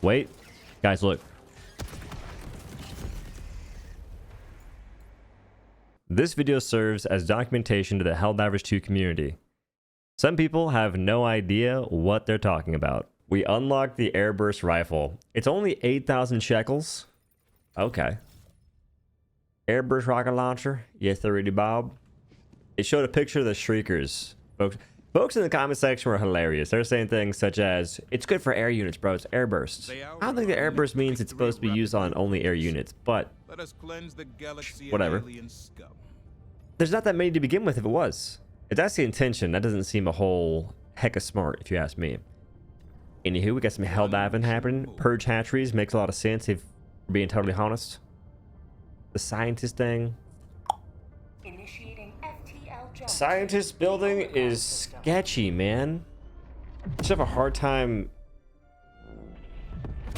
Wait. Guys, look. This video serves as documentation to the Helldivers 2 community. Some people have no idea what they're talking about. We unlocked the Airburst rifle. It's only 8,000 shekels. Okay. Airburst rocket launcher. Yes, 30 Bob. It showed a picture of the Shriekers. Folks in the comment section were hilarious. They're saying things such as, it's good for air units, bro. It's Airburst. I don't think the Airburst means it's supposed to be used on only air units, but let us cleanse the galaxy whatever. of alien scum. There's not that many to begin with if it was. If that's the intention, that doesn't seem a whole heck of smart, if you ask me. Anywho, we got some helldiving happening. Purge hatcheries makes a lot of sense if we're being totally honest. The scientist thing. Scientist building is sketchy, man. I just have a hard time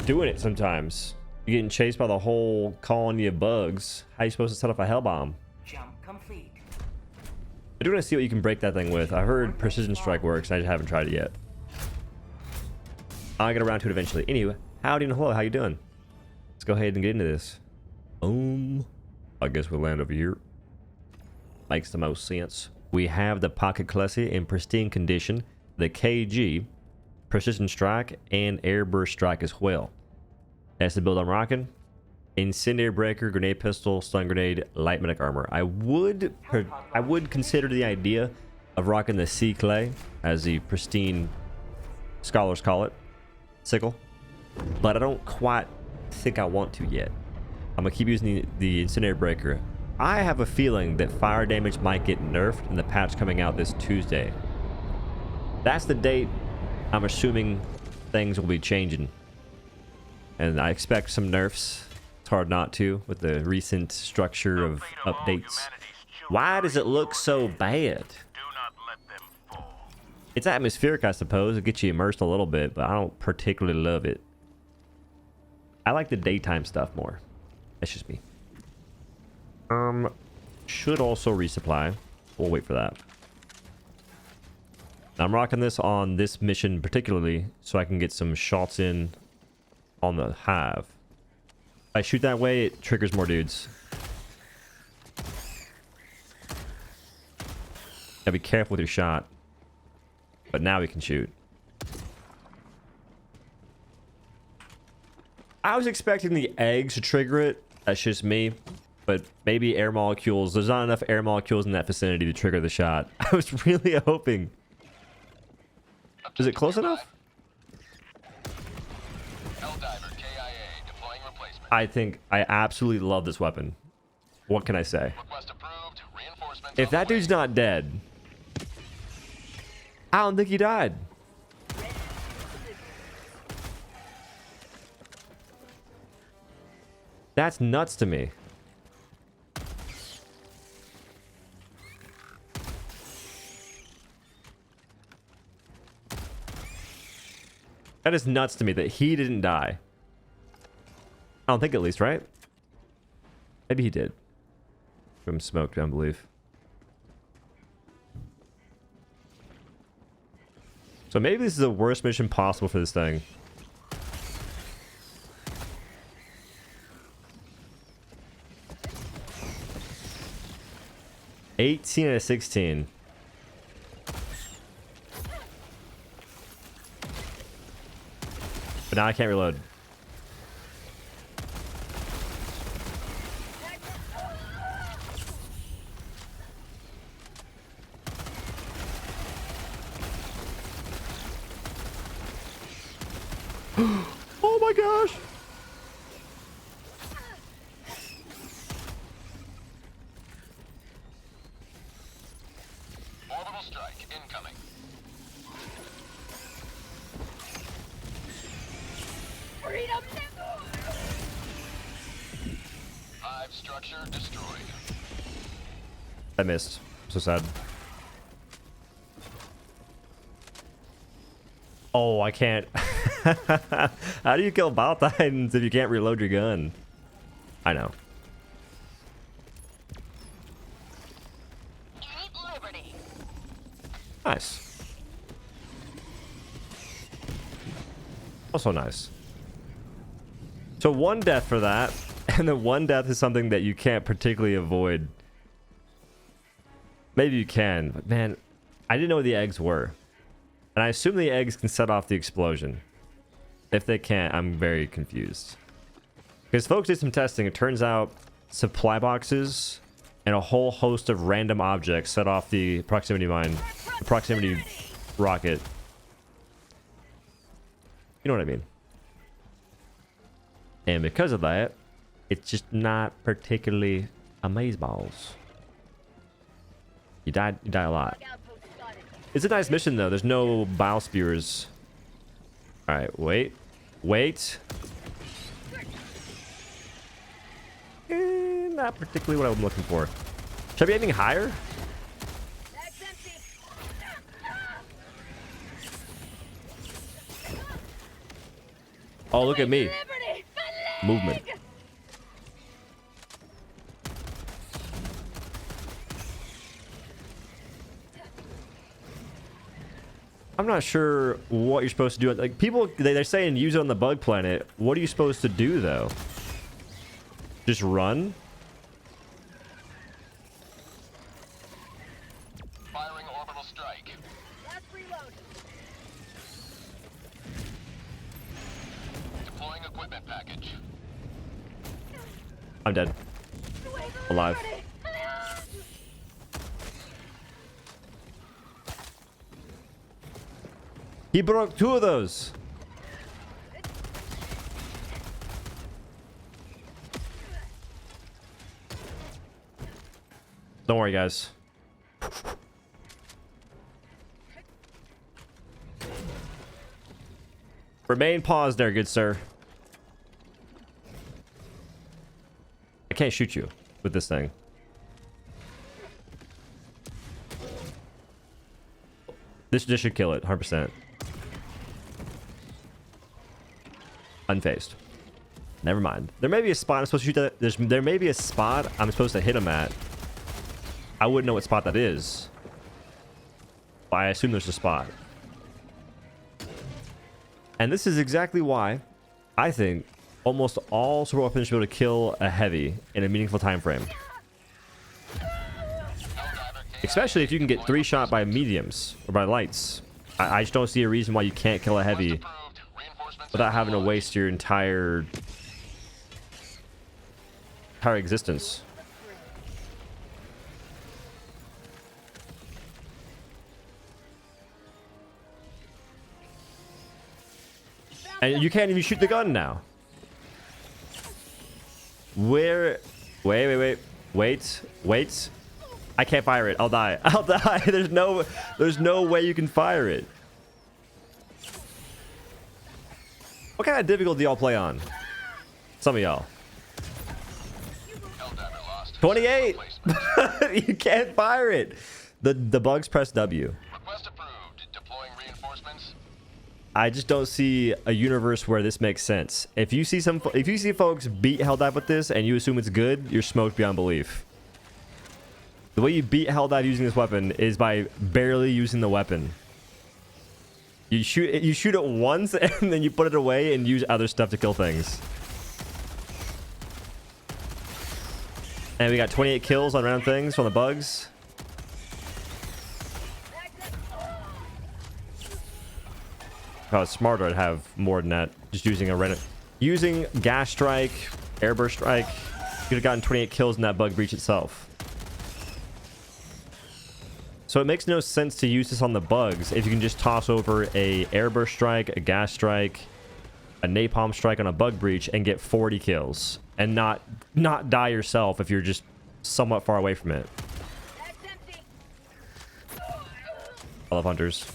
doing it sometimes. You're getting chased by the whole colony of bugs. How are you supposed to set up a hell bomb? Jump complete. I do want to see what you can break that thing with. I heard precision strike works. I just haven't tried it yet. I'll get around to it eventually. Anyway, howdy and hello. How you doing? Let's go ahead and get into this. I guess we'll land over here. Makes the most sense. We have the pocket Clussy in pristine condition, the KG, precision strike, and airburst strike as well. That's the build I'm rocking. Incendiary breaker, grenade pistol, stun grenade, light medic armor. I would consider the idea of rocking the sea clay, as the pristine scholars call it, sickle, but I don't quite think I want to yet. I'm gonna keep using the incendiary breaker. I have a feeling that fire damage might get nerfed in the patch coming out this Tuesday. That's the date I'm assuming things will be changing, and I expect some nerfs. It's hard not to with the recent structure of updates. Why does it look so bad? It's atmospheric, I suppose. It gets you immersed a little bit, but I don't particularly love it. I like the daytime stuff more. That's just me. Should also resupply. We'll wait for that. I'm rocking this on this mission particularly so I can get some shots in on the hive. If I shoot that way, it triggers more dudes. Gotta be careful with your shot. But now we can shoot. I was expecting the eggs to trigger it. That's just me. But maybe air molecules. There's not enough air molecules in that vicinity to trigger the shot. I was really hoping. Is it close enough? Helldiver KIA deploying replacement. I think I absolutely love this weapon. What can I say? Request approved. Reinforcements If that dude's not dead, I don't think he died. That's nuts to me. That is nuts to me that he didn't die. I don't think, at least, right? Maybe he did. From smoke, I believe. So maybe this is the worst mission possible for this thing. $18 out of 16. But now I can't reload. Oh my gosh! orbital strike incoming. Freedom. Hive structure destroyed. I missed. So sad. Oh, I can't. How do you kill Bile Titans if you can't reload your gun? I know. Eat liberty. Nice. Also nice. So 1 death for that, and then 1 death is something that you can't particularly avoid. Maybe you can, but man, I didn't know what the eggs were. And I assume the eggs can set off the explosion. If they can't, I'm very confused. Because folks did some testing, it turns out supply boxes and a whole host of random objects set off the proximity mine, the proximity rocket. You know what I mean? And because of that, it's just not particularly amazeballs. You die a lot. It's a nice mission though. There's no bile spewers. All right, wait. Not particularly what I'm looking for. Should I be aiming higher? Oh, look at me. Movement. I'm not sure what you're supposed to do. Like people, they're saying use it on the bug planet. What are you supposed to do though? Just run? Firing orbital strike. Last reload. Deploying equipment package. I'm dead. Alive. He broke 2 of those. Don't worry, guys. Remain paused there, good sir. I can't shoot you with this thing. This should kill it, 100%. Unfazed. Never mind. There may be a spot I'm supposed to shoot that. There may be a spot I'm supposed to hit him at. I wouldn't know what spot that is. But I assume there's a spot. And this is exactly why I think almost all support weapons should be able to kill a heavy in a meaningful time frame. Especially if you can get 3-shot by mediums or by lights. I just don't see a reason why you can't kill a heavy without having to waste your entire existence. And you can't even shoot the gun now. Wait. I can't fire it. I'll die. I'll die. There's no way you can fire it. What kind of difficulty y'all play on? Some of y'all. 28. You can't fire it. The bugs press W. Request approved. Deploying reinforcements. I just don't see a universe where this makes sense. If you see folks beat Helldive with this and you assume it's good, you're smoked beyond belief. The way you beat Helldive using this weapon is by barely using the weapon. You shoot it once and then you put it away and use other stuff to kill things. And we got 28 kills on random things from the bugs. If I was smarter, I'd have more than that. Just using gas strike, airburst strike, you could have gotten 28 kills in that bug breach itself. So it makes no sense to use this on the bugs if you can just toss over a airburst strike, a gas strike, a napalm strike on a bug breach and get 40 kills and not die yourself if you're just somewhat far away from it. I love hunters.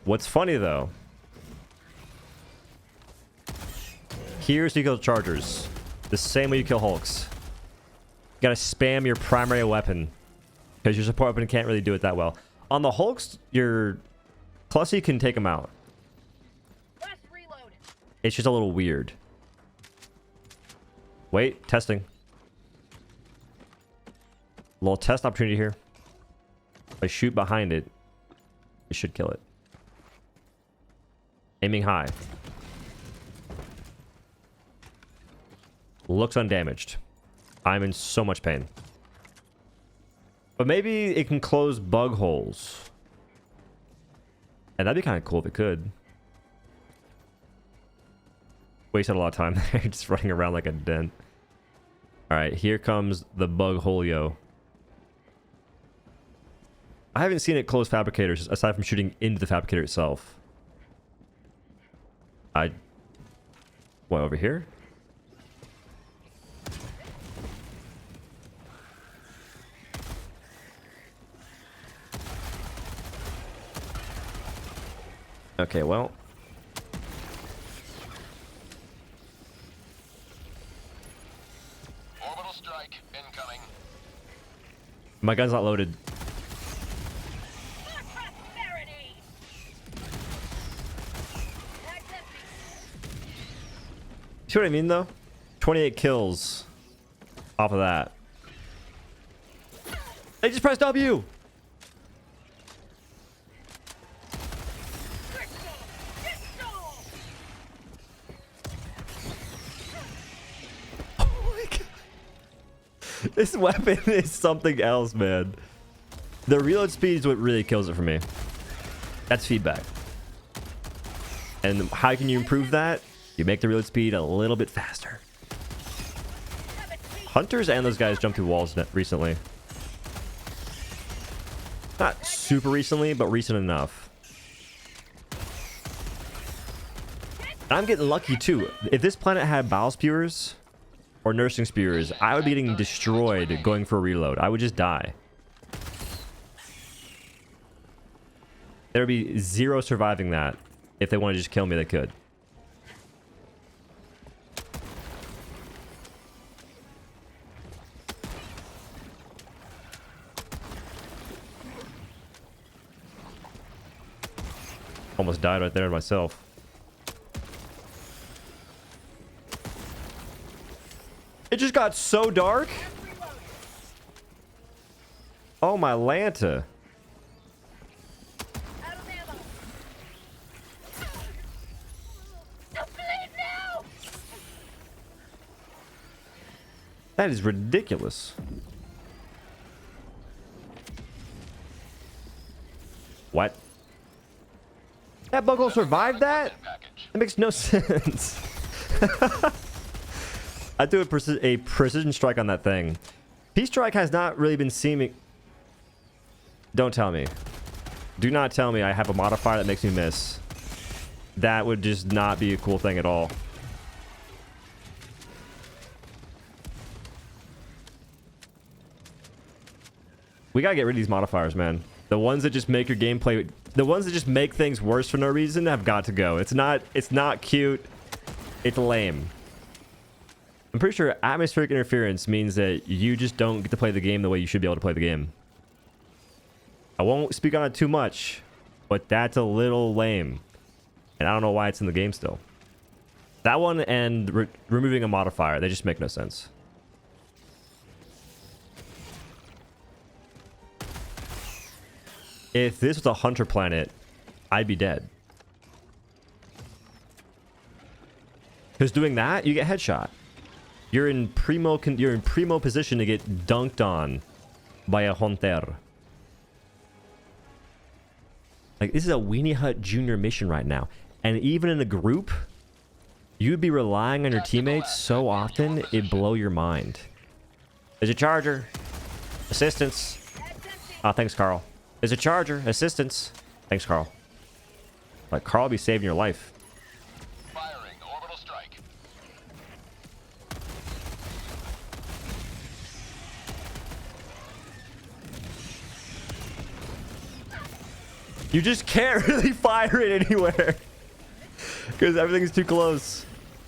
What's funny though, here's you kill chargers. The same way you kill hulks. You gotta spam your primary weapon because your support weapon can't really do it that well. On the hulks, your Clussy can take them out. It's just a little weird. Wait, testing. Little test opportunity here. If I shoot behind it, It should kill it. Aiming high. Looks undamaged. I'm in so much pain. But maybe it can close bug holes. And that'd be kind of cool if it could. Wasted a lot of time there, just running around like a dent. Alright, here comes the bug holio. I haven't seen it close fabricators aside from shooting into the fabricator itself. What, over here? Okay, well. Orbital strike incoming. My gun's not loaded. For prosperity. That's empty. See what I mean, though? 28 kills off of that. They just pressed W! This weapon is something else, man. The reload speed is what really kills it for me. That's feedback. And how can you improve that? You make the reload speed a little bit faster. Hunters and those guys jumped through walls recently. Not super recently, but recent enough. And I'm getting lucky too. If this planet had bowel spewers or nursing spears, I would be getting destroyed going for a reload. I would just die. There would be zero surviving that. If they want to just kill me, they could. Almost died right there myself. It just got so dark. Oh, my Lanta. Out of ammo. Don't bleed now. That is ridiculous. What? That bug hole survived that? That makes no sense. I do a precision strike on that thing. P-strike has not really been seeming... Don't tell me. Do not tell me I have a modifier that makes me miss. That would just not be a cool thing at all. We gotta get rid of these modifiers, man. The ones that just make your gameplay... The ones that just make things worse for no reason have got to go. It's not cute. It's lame. I'm pretty sure atmospheric interference means that you just don't get to play the game the way you should be able to play the game. I won't speak on it too much, but that's a little lame. And I don't know why it's in the game still. That one and removing a modifier, they just make no sense. If this was a hunter planet, I'd be dead. Because doing that, you get headshot. You're in primo position to get dunked on by a hunter. Like, this is a Weenie Hut Junior mission right now. And even in a group, you'd be relying on your teammates so often, it'd blow your mind. There's a charger. Assistance. Oh, thanks, Carl. There's a charger. Assistance. Thanks, Carl. Like, Carl will be saving your life. Firing orbital strike. You just can't really fire it anywhere. Because everything's too close.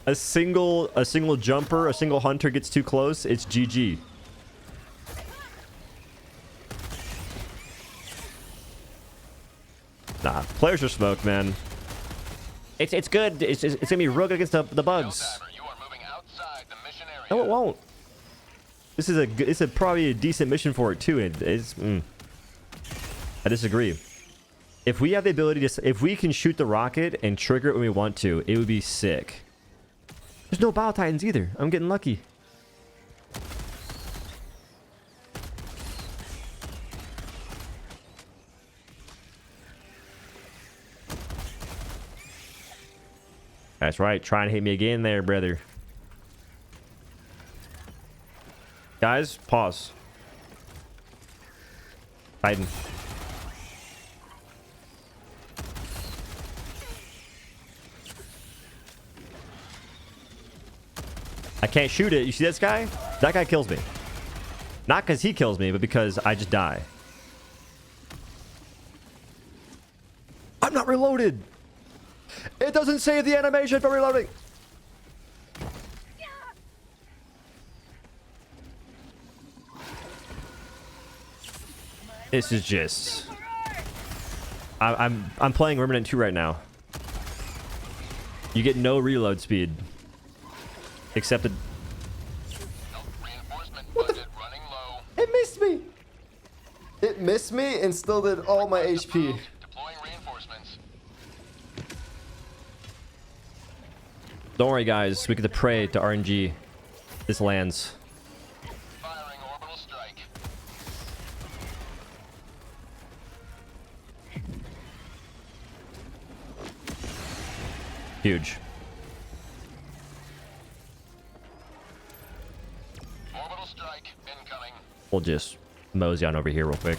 A single jumper, a single hunter gets too close, it's GG. Nah, players are smoked, man. It's good. It's gonna be real good against the bugs. Helldiver, you are moving outside the mission area. No, it won't. This is probably a decent mission for it too. I disagree. If we have the ability to, if we can shoot the rocket and trigger it when we want to, it would be sick. There's no Bile Titans either. I'm getting lucky. That's right. Try and hit me again there, brother. Guys, pause. Titan. I can't shoot it. You see this guy? That guy kills me. Not because he kills me, but because I just die. I'm not reloaded. It doesn't save the animation for reloading. This is just... I'm playing Remnant 2 right now. You get no reload speed. Except it... Reinforcement budget running low. It missed me. It missed me and still did all my HP. Deploying reinforcements. Don't worry, guys. We get to pray to RNG. This lands. Firing orbital strike. Huge. Orbital strike incoming. We'll just mosey on over here real quick.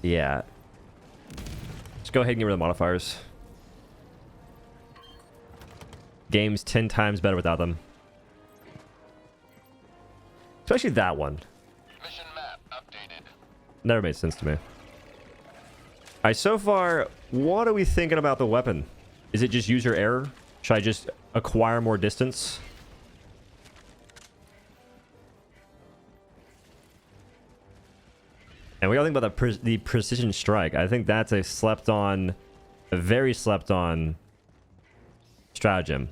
Yeah. Let's go ahead and get rid of the modifiers. Game's 10 times better without them. Especially that one. Mission map updated. Never made sense to me. Alright, so far, what are we thinking about the weapon? Is it just user error? Should I just acquire more distance? And we gotta think about the precision strike. I think that's a very slept on stratagem.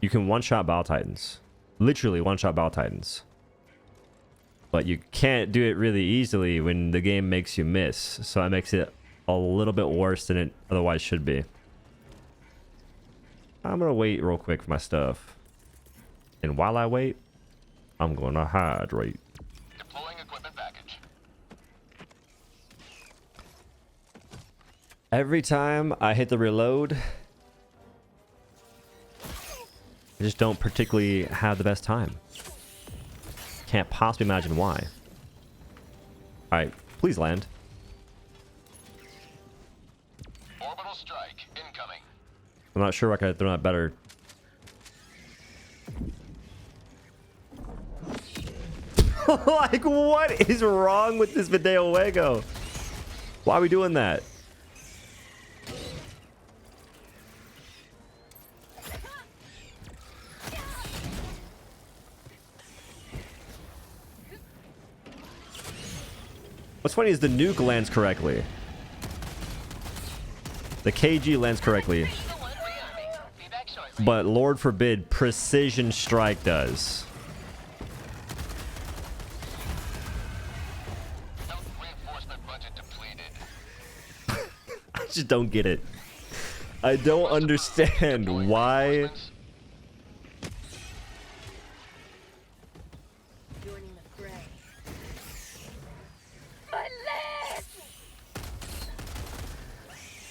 You can one-shot Bile Titans. Literally one-shot Bile Titans. But you can't do it really easily when the game makes you miss. So it makes it a little bit worse than it otherwise should be. I'm gonna wait real quick for my stuff. And while I wait, I'm gonna hydrate. Deploying equipment package. Every time I hit the reload, I just don't particularly have the best time. Can't possibly imagine why. Alright, please land. Orbital strike incoming. I'm not sure I could throw that better. Like, what is wrong with this Video Fuego? Why are we doing that? What's funny is the nuke lands correctly. The KG lands correctly. But Lord forbid, precision strike does. Reinforcement budget depleted. I just don't get it. I don't understand why. Joining the fray. My leg!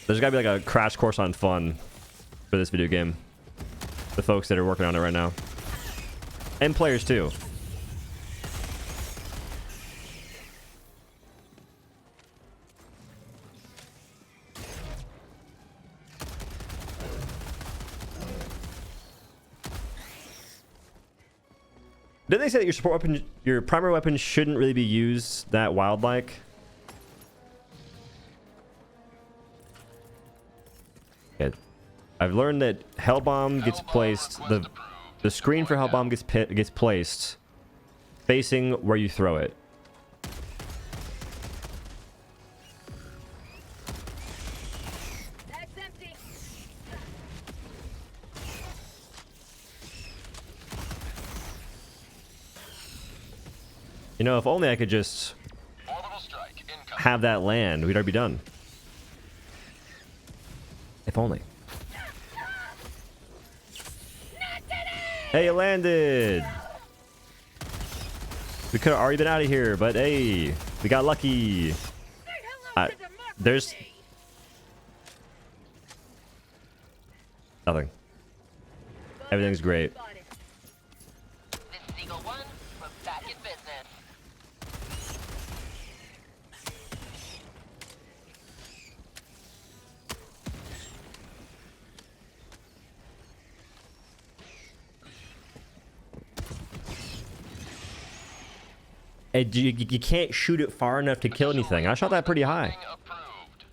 There's gotta be like a crash course on fun for this video game. The folks that are working on it right now. And players too. Didn't they say that your support weapon, your primary weapon shouldn't really be used that wild-like? Yeah. I've learned that Hell Bomb gets placed, the screen for Hell Bomb gets placed facing where you throw it. That's empty. You know, if only I could just Orbital strike incoming. have that land, we'd already be done. If only. Hey, it landed! We could have already been out of here, but hey, we got lucky. There's nothing. Everything's great. This is Eagle 1. We're back in business. You can't shoot it far enough to kill anything. I shot that pretty high. Approved.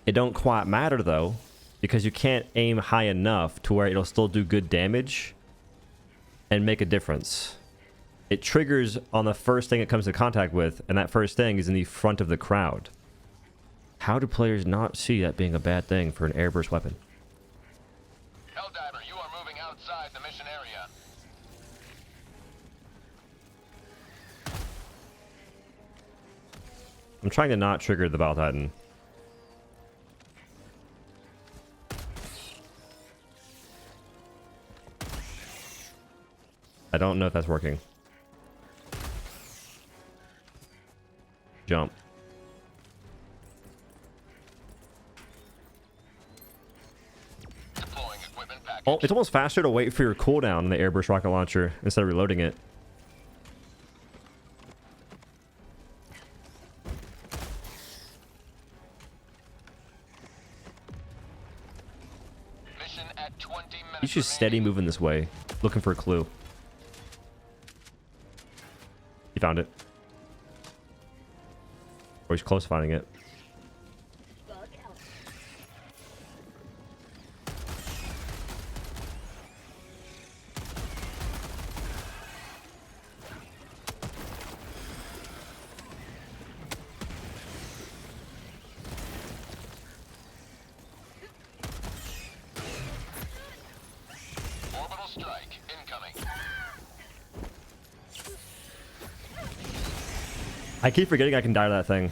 It don't quite matter though, because you can't aim high enough to where it'll still do good damage and make a difference. It triggers on the first thing it comes into contact with, and that first thing is in the front of the crowd. How do players not see that being a bad thing for an airburst weapon? Helldiver, you are moving outside the mission area. I'm trying to not trigger the Battle Titan. I don't know if that's working. Jump. Deploying equipment package. Oh, it's almost faster to wait for your cooldown in the Airburst rocket launcher instead of reloading it. Mission at 20 minutes. He's just steady remaining. moving this way, looking for a clue. He found it. Or he's close to finding it. Bug out. Orbital strike incoming. I keep forgetting I can die to that thing.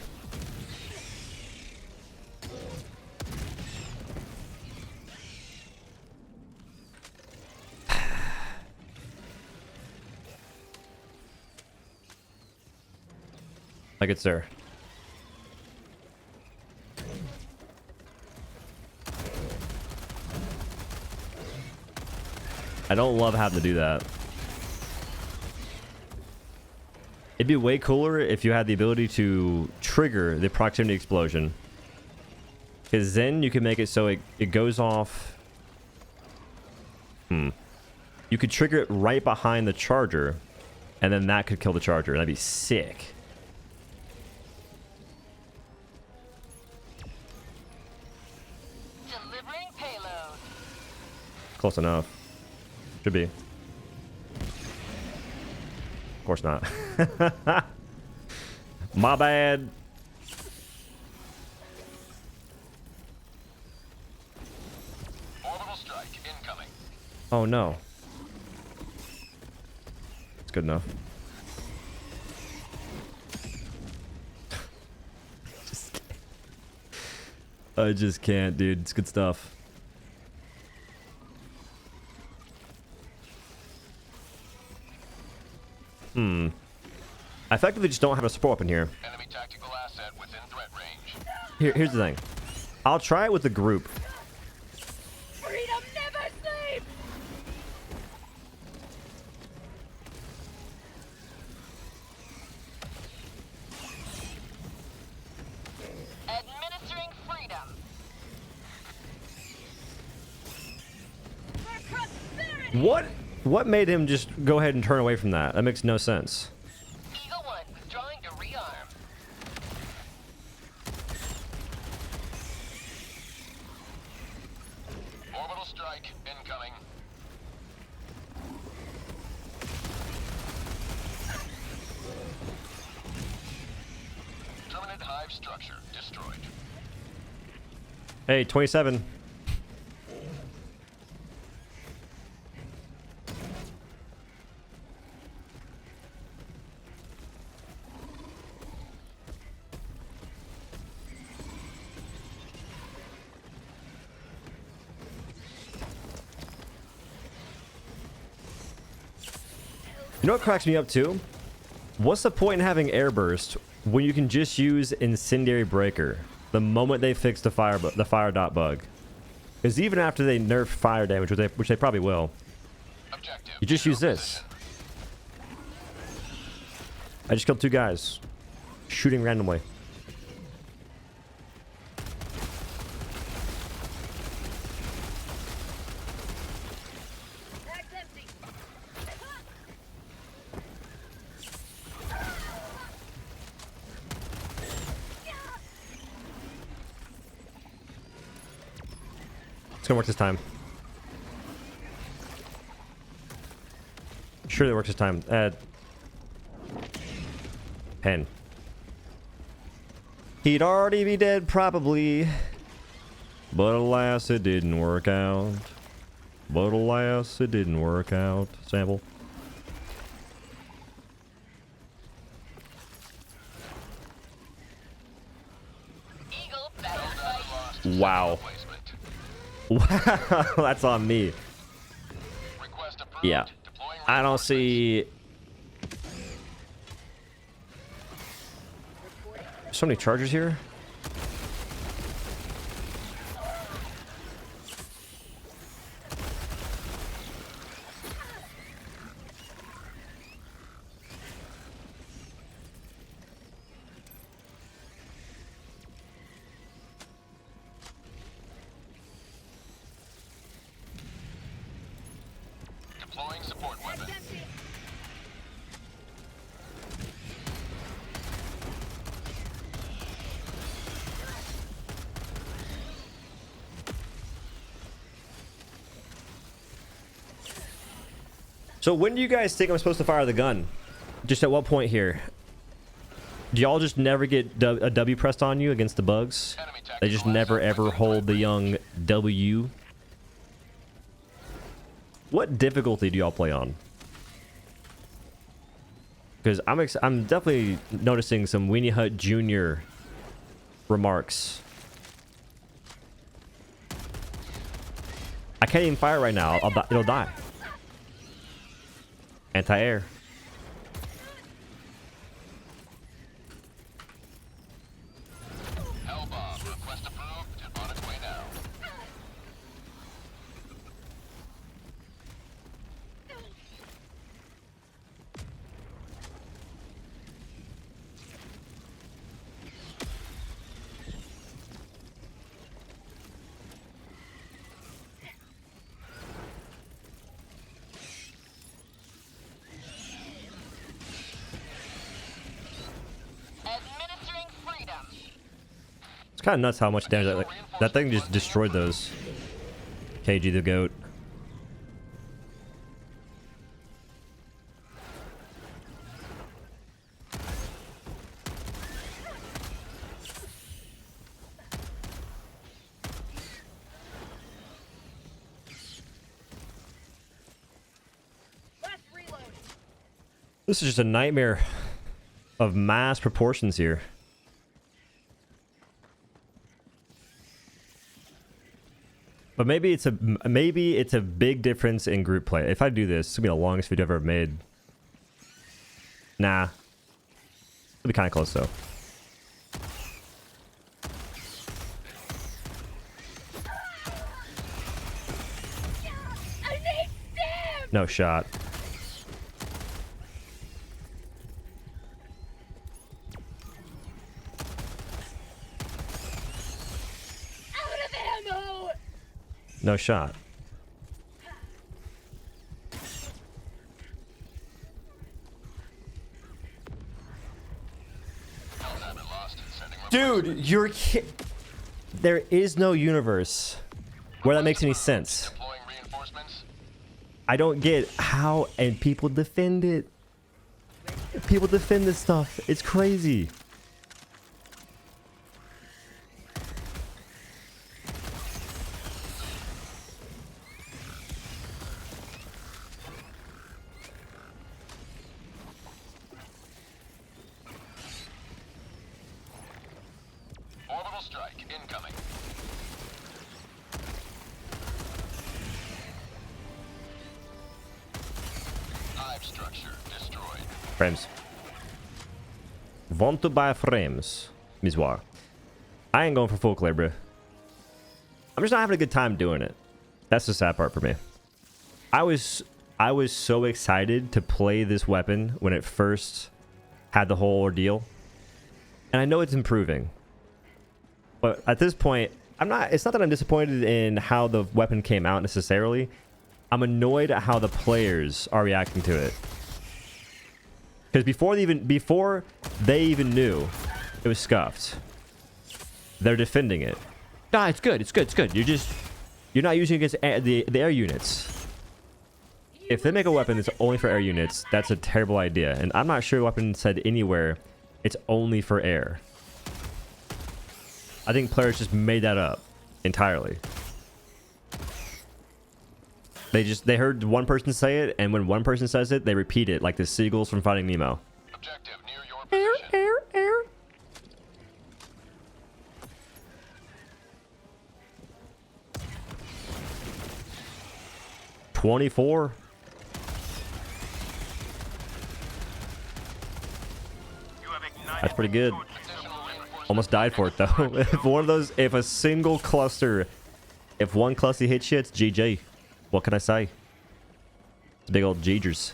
Like it's there. I don't love having to do that. It'd be way cooler if you had the ability to trigger the proximity explosion. Because then you can make it so it goes off. You could trigger it right behind the charger, and then that could kill the charger. That'd be sick. Delivering payload. Close enough. Should be. Of course not. My bad. Orbital strike incoming. Oh no. It's good enough. I just can't, dude. It's good stuff. I effectively just don't have a support weapon here. Enemy tactical asset within threat range. Here's the thing. I'll try it with the group. Freedom never sleeps. Administering freedom. For prosperity. What made him just go ahead and turn away from that? That makes no sense. Eagle 1 withdrawing to rearm. Orbital strike incoming. Terminate hive structure destroyed. Hey, 27. know what cracks me up too? What's the point in having Airburst when you can just use Incendiary Breaker the moment they fix the fire dot bug? Because even after they nerf fire damage, which they probably will, Objective. you just use this. I just killed 2 guys, shooting randomly. It's gonna work this time. Surely it works this time. 10. He'd already be dead probably. But alas, it didn't work out. But alas, it didn't work out. Sample. Eagle battle fight. Wow. Wow, that's on me. Request approved. Yeah. Deploying I don't see so many chargers here. Deploying support weapon. So when do you guys think I'm supposed to fire the gun? Just at what point here? Do y'all just never get a W pressed on you against the bugs? Enemy tactical They just never asset ever within hold the threat young W? What difficulty do y'all play on? Because I'm definitely noticing some Weenie Hut Jr. remarks. I can't even fire right now. It'll die. Anti-air. Helldive. Request approved. And on its way now. Administering freedom. It's kind of nuts how much damage that thing just destroyed those. KG the goat. Last reload. This is just a nightmare of mass proportions here. But maybe it's a big difference in group play. If I do this, it's gonna be the longest video I've ever made. Nah. It'll be kind of close though. I need stim. No shot. Out of ammo. No shot. Helldive lost. Sending Dude, you're there is no universe where that makes any sense. deploying reinforcements. I don't get how, and people defend it. People defend this stuff. It's crazy. Orbital strike incoming. Hive structure destroyed. Frames. Want to buy frames, Misoir. I ain't going for full clear, bro. I'm just not having a good time doing it. That's the sad part for me. I was so excited to play this weapon when it first had the whole ordeal. And I know it's improving. But at this point, it's not that I'm disappointed in how the weapon came out necessarily. I'm annoyed at how the players are reacting to it. Because before they even knew it was scuffed, they're defending it. Ah, it's good, it's good, it's good. You're not using it against the air units. If they make a weapon that's only for air units, that's a terrible idea. And I'm not sure a weapon said anywhere it's only for air. I think players just made that up entirely. They heard one person say it, and when one person says it, they repeat it like the seagulls from Finding Nemo. Objective near your position. Air. 24. That's pretty good. Almost died for it though. If a single cluster, if one cluster hits you, it's GG. What can I say? It's big old Gers.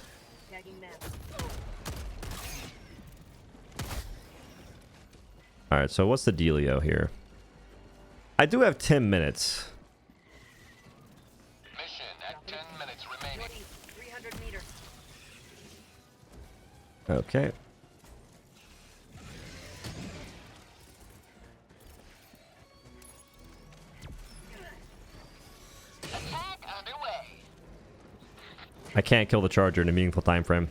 Alright, so what's the dealio here? I do have 10 minutes. Mission at 10 minutes remaining. 300 meters. Okay. Attack underway. I can't kill the charger in a meaningful time frame.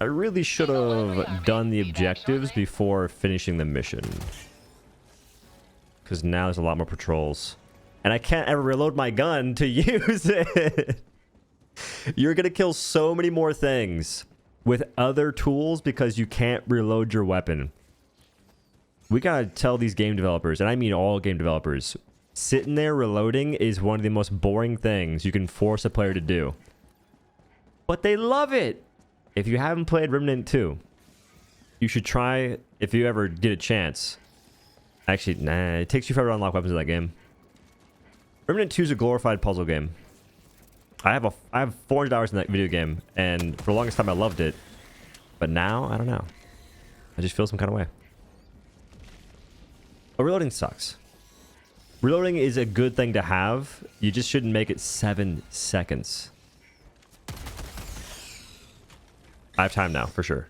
I really should have done the objectives before finishing the mission. Because now there's a lot more patrols. And I can't ever reload my gun to use it. You're going to kill so many more things with other tools because you can't reload your weapon. We got to tell these game developers, and I mean all game developers, sitting there reloading is one of the most boring things you can force a player to do. But they love it. If you haven't played Remnant 2, you should try, if you ever get a chance. Actually, nah, it takes you forever to unlock weapons in that game. Remnant 2 is a glorified puzzle game. I have 400 hours in that video game, and for the longest time I loved it. But now, I don't know. I just feel some kind of way. But reloading sucks. Reloading is a good thing to have. You just shouldn't make it 7 seconds. I have time now, for sure.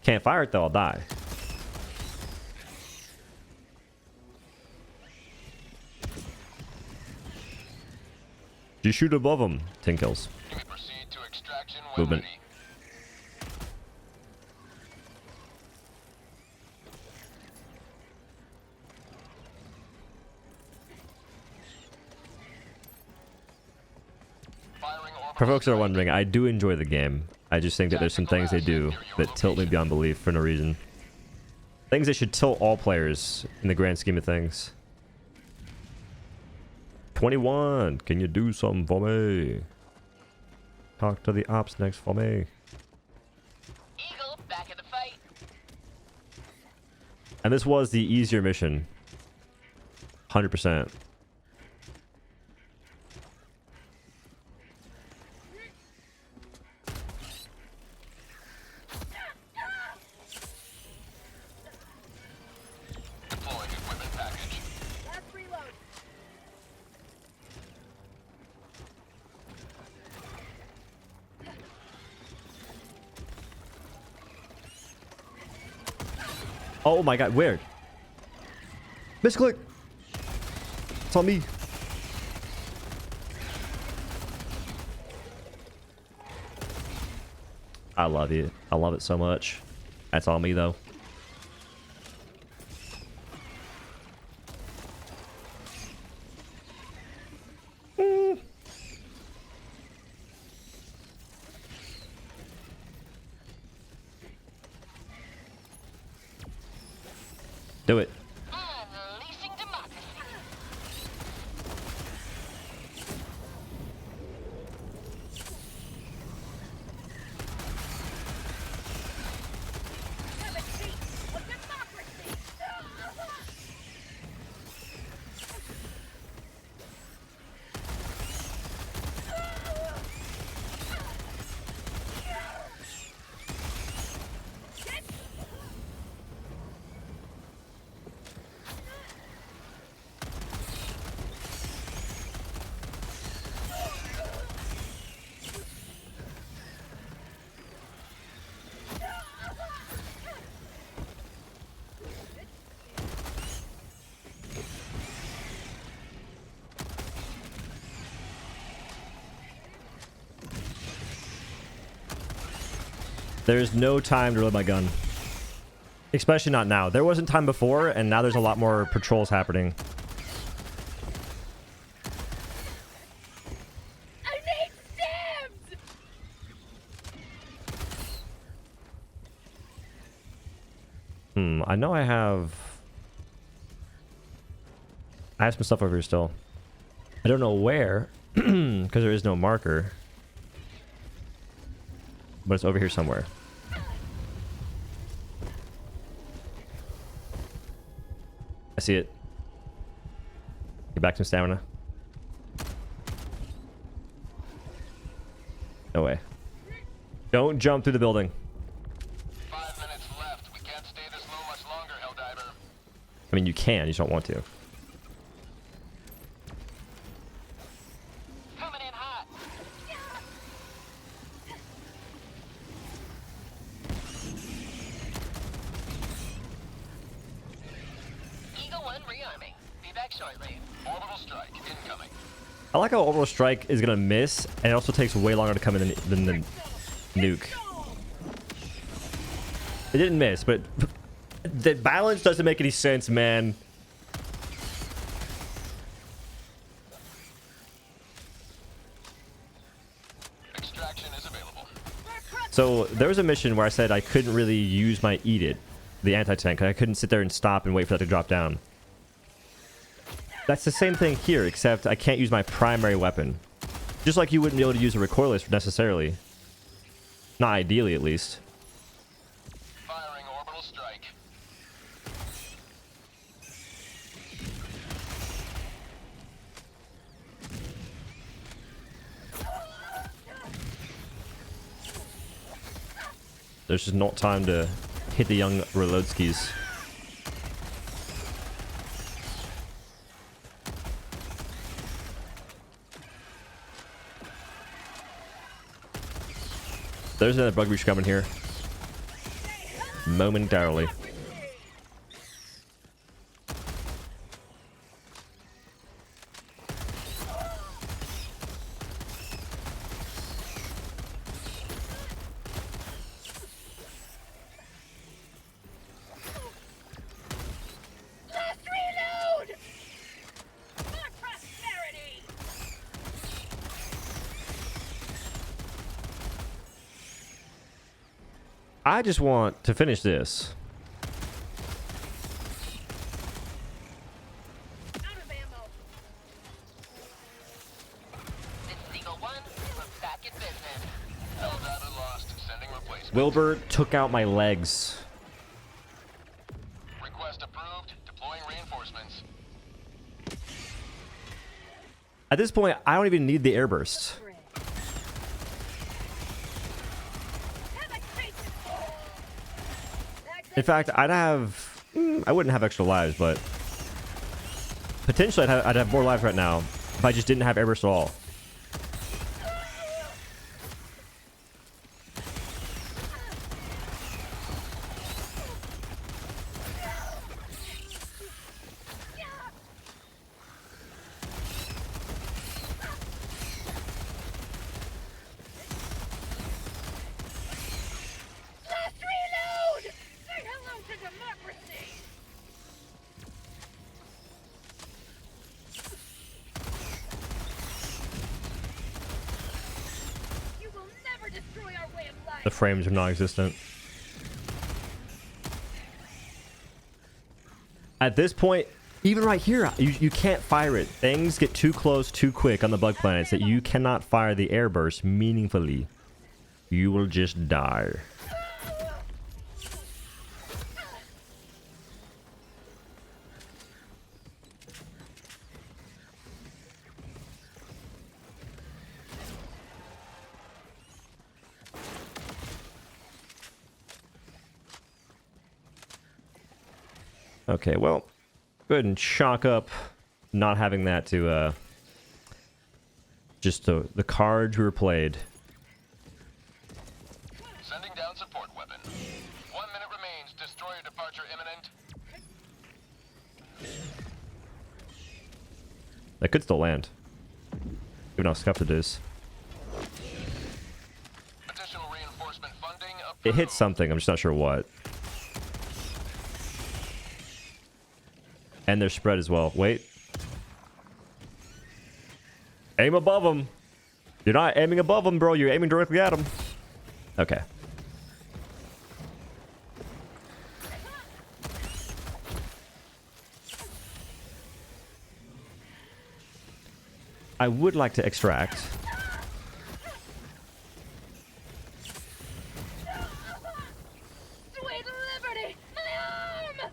Can't fire it though, I'll die. You shoot above them. 10 kills. Proceed to extraction when Movement. ready. For folks that are wondering, I do enjoy the game. I just think that there's some things they do that tilt me beyond belief for no reason. Things that should tilt all players in the grand scheme of things. 21, can you do something for me? Talk to the ops next for me. Eagle back in the fight. And this was the easier mission. 100%. Deploying equipment package. Last reload. Oh my god, where? Misclick! It's on me. I love you. I love it so much. That's on me though. Do it. Unleashing demise. There's no time to reload my gun. Especially not now. There wasn't time before, and now there's a lot more patrols happening. I need stabs! I know I have some stuff over here still. I don't know where, because there is no marker. But it's over here somewhere. I see it. Get back to stamina. No way. Don't jump through the building. 5 minutes left. We can't stay this low much longer, Helldiver. I mean, you can. You just don't want to. Coming in hot. Eagle 1 rearming. Be back shortly. Orbital strike incoming. I like how Orbital Strike is going to miss, and it also takes way longer to come in than the nuke. It didn't miss, but the balance doesn't make any sense, man. Extraction is available. So there was a mission where I said I couldn't really use my Eat It, the anti-tank. I couldn't sit there and stop and wait for that to drop down. That's the same thing here, except I can't use my primary weapon. Just like you wouldn't be able to use a recoilless necessarily. Not ideally, at least. Firing orbital strike. There's just not time to hit the young reload skis. There's another bug breach coming here. Momentarily. Last reload! For prosperity! I just want to finish this. Out of ammo. This is Eagle 1. We're back in business. Helldiver lost. Sending replacement. Wilbur took out my legs. Request approved. Deploying reinforcements. At this point, I don't even need the airburst. In fact, I'd have... I wouldn't have extra lives, but... Potentially, I'd have more lives right now if I just didn't have airburst at all. Last reload! Say hello to democracy! You will never destroy our way of life! The frames are non-existent. At this point, even right here, you can't fire it. Things get too close too quick on the bug planets that you cannot fire the airburst meaningfully. You will just die. Okay, well, go ahead and chalk up not having that to just the cards we were played. Sending down support weapon. 1 minute remains. Destroyer departure imminent. That could still land, even how scuffed it is. Additional reinforcement funding approved. It hits something. I'm just not sure what. And they're spread as well. Wait. Aim above them. You're not aiming above them, bro. You're aiming directly at them. Okay. I would like to extract. Sweet liberty! My arm!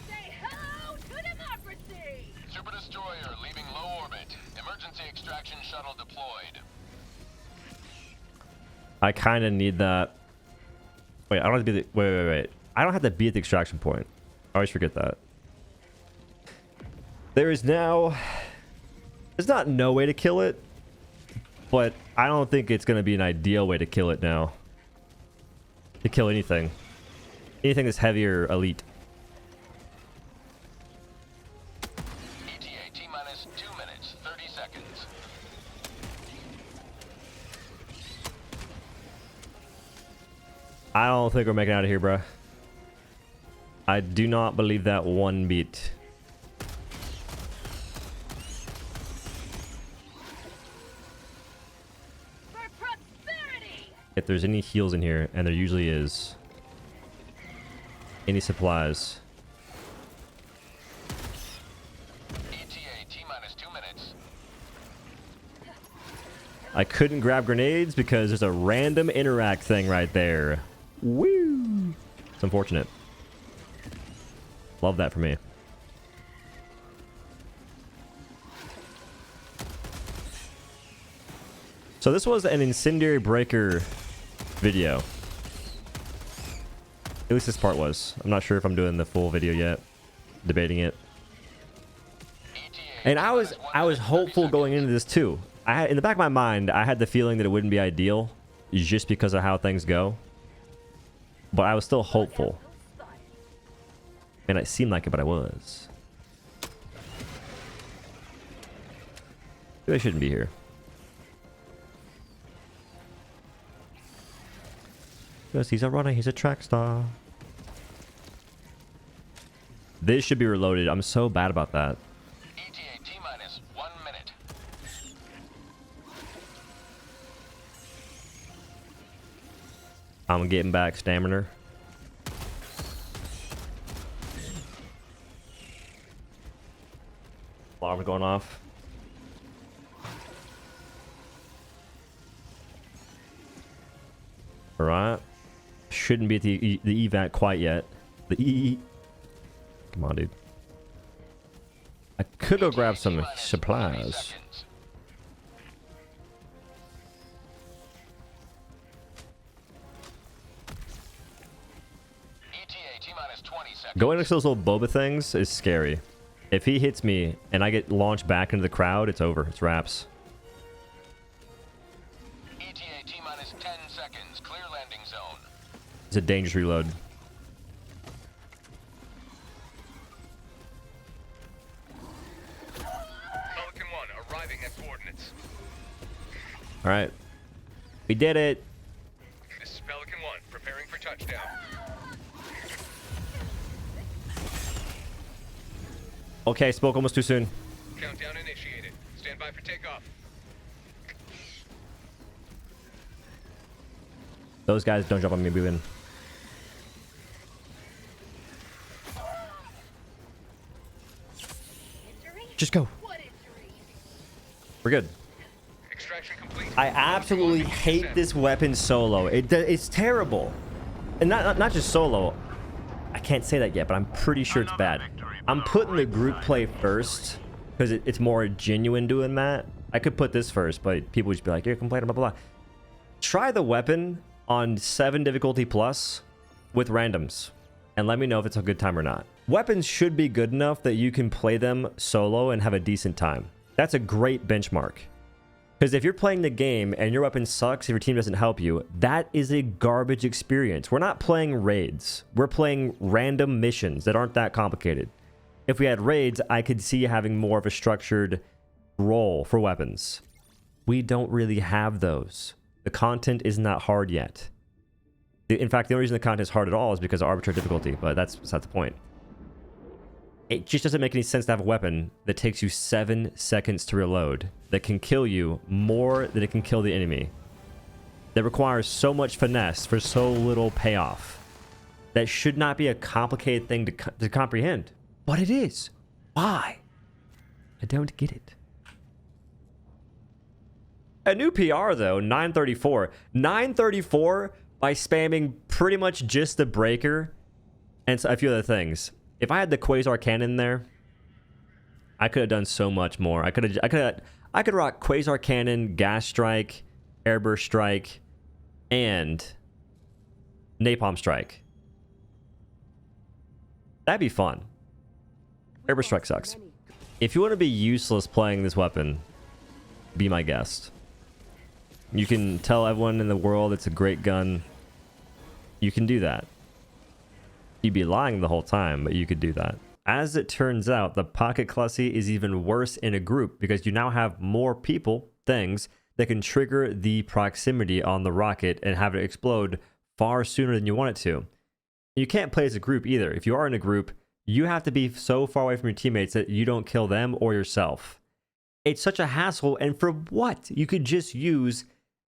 Say hello to democracy! Super destroyer leaving low orbit. Emergency extraction shuttle deployed. I kind of need that. Wait, I don't have to be the... Wait. I don't have to be at the extraction point. I always forget that. There is now... There's not no way to kill it. But I don't think it's going to be an ideal way to kill it now. To kill anything. Anything that's heavy or elite. ETA T-minus 2 minutes, 30 seconds. I don't think we're making it out of here, bruh. I do not believe that one beat. For prosperity! If there's any heals in here, and there usually is. Any supplies. ETA T-minus 2 minutes. I couldn't grab grenades because there's a random interact thing right there. Woo! It's unfortunate. Love that for me. So this was an incendiary breaker video. At least this part was. I'm not sure if I'm doing the full video yet. Debating it. And I was hopeful going into this too. In the back of my mind, I had the feeling that it wouldn't be ideal just because of how things go. But I was still hopeful. And it seemed like it, but I was. Maybe I shouldn't be here. Because he's a runner, he's a track star. This should be reloaded. I'm so bad about that. ETA T-minus 1 minute. I'm getting back stamina. Alarm going off. All right. Shouldn't be at the evac quite yet. Come on, dude. I could go grab some supplies. ETA T-minus 20 seconds. Going next to those little boba things is scary. If he hits me and I get launched back into the crowd, it's over. It's wraps. ETA T-minus 10 seconds. Clear landing zone. It's a dangerous reload. Pelican 1 arriving at coordinates. All right. We did it. This is Pelican 1 preparing for touchdown. Okay, spoke almost too soon. Countdown initiated. Stand by for takeoff. Those guys don't jump on me, moving. Just go. What injury? We're good. Extraction complete. I absolutely hate this weapon solo. It's terrible. And not just solo. I can't say that yet, but I'm pretty sure it's bad. I'm putting the group play first because it's more genuine doing that. I could put this first, but people would just be like, you're complaining, blah, blah, blah. Try the weapon on 7 difficulty plus with randoms and let me know if it's a good time or not. Weapons should be good enough that you can play them solo and have a decent time. That's a great benchmark. Because if you're playing the game and your weapon sucks, if your team doesn't help you, that is a garbage experience. We're not playing raids. We're playing random missions that aren't that complicated. if we had raids, I could see having more of a structured role for weapons. We don't really have those. The content is not hard yet. In fact, the only reason the content is hard at all is because of arbitrary difficulty, but that's not the point. It just doesn't make any sense to have a weapon that takes you 7 seconds to reload, that can kill you more than it can kill the enemy, that requires so much finesse for so little payoff. That should not be a complicated thing to comprehend, but it is. Why? I don't get it. A new PR though, 934. 934 by spamming pretty much just the breaker and a few other things. If I had the Quasar Cannon there, I could have done so much more. I could rock Quasar Cannon, Gas Strike, Airburst Strike, and Napalm Strike. That'd be fun. Airburst Strike sucks. If you want to be useless playing this weapon, be my guest. You can tell everyone in the world it's a great gun. You can do that. You'd be lying the whole time, but you could do that. As it turns out, the Pocket Clussy is even worse in a group because you now have more people, things, that can trigger the proximity on the rocket and have it explode far sooner than you want it to. You can't play as a group either. If you are in a group, you have to be so far away from your teammates that you don't kill them or yourself. It's such a hassle, and for what? You could just use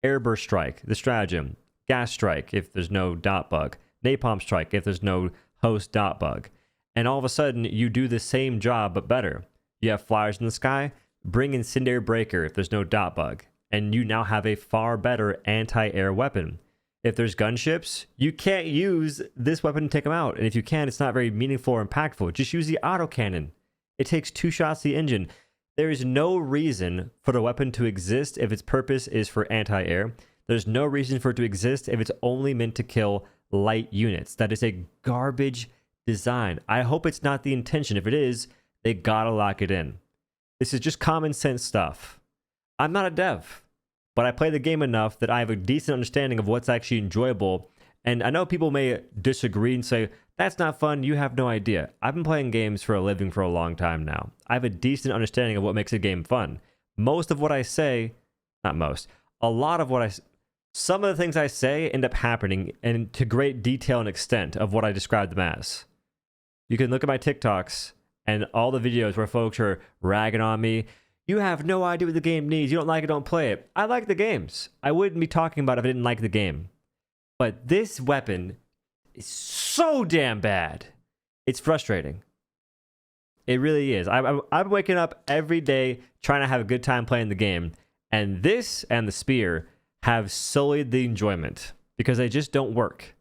Airburst Strike, the stratagem, Gas Strike if there's no dot bug, Napalm Strike if there's no host dot bug, and all of a sudden you do the same job but better. You have flyers in the sky, bring Incendiary Breaker if there's no dot bug, and you now have a far better anti-air weapon. If there's gunships, you can't use this weapon to take them out, and if you can, it's not very meaningful or impactful. Just use the autocannon. It takes 2 shots to the engine. There is no reason for the weapon to exist if its purpose is for anti-air. There's no reason for it to exist if it's only meant to kill light units. That is a garbage design. I hope it's not the intention. If it is, they gotta lock it in. This is just common sense stuff. I'm not a dev, but I play the game enough that I have a decent understanding of what's actually enjoyable. And I know people may disagree and say, that's not fun, you have no idea. I've been playing games for a living for a long time now. I have a decent understanding of what makes a game fun. Most of what I say, not most, a lot of what I, some of the things I say end up happening and to great detail and extent of what I describe them as. You can look at my TikToks and all the videos where folks are ragging on me. You have no idea what the game needs. You don't like it, don't play it. I like the games. I wouldn't be talking about it if I didn't like the game. But this weapon is so damn bad. It's frustrating. It really is. I'm waking up every day trying to have a good time playing the game. And this and the spear have sullied the enjoyment because they just don't work.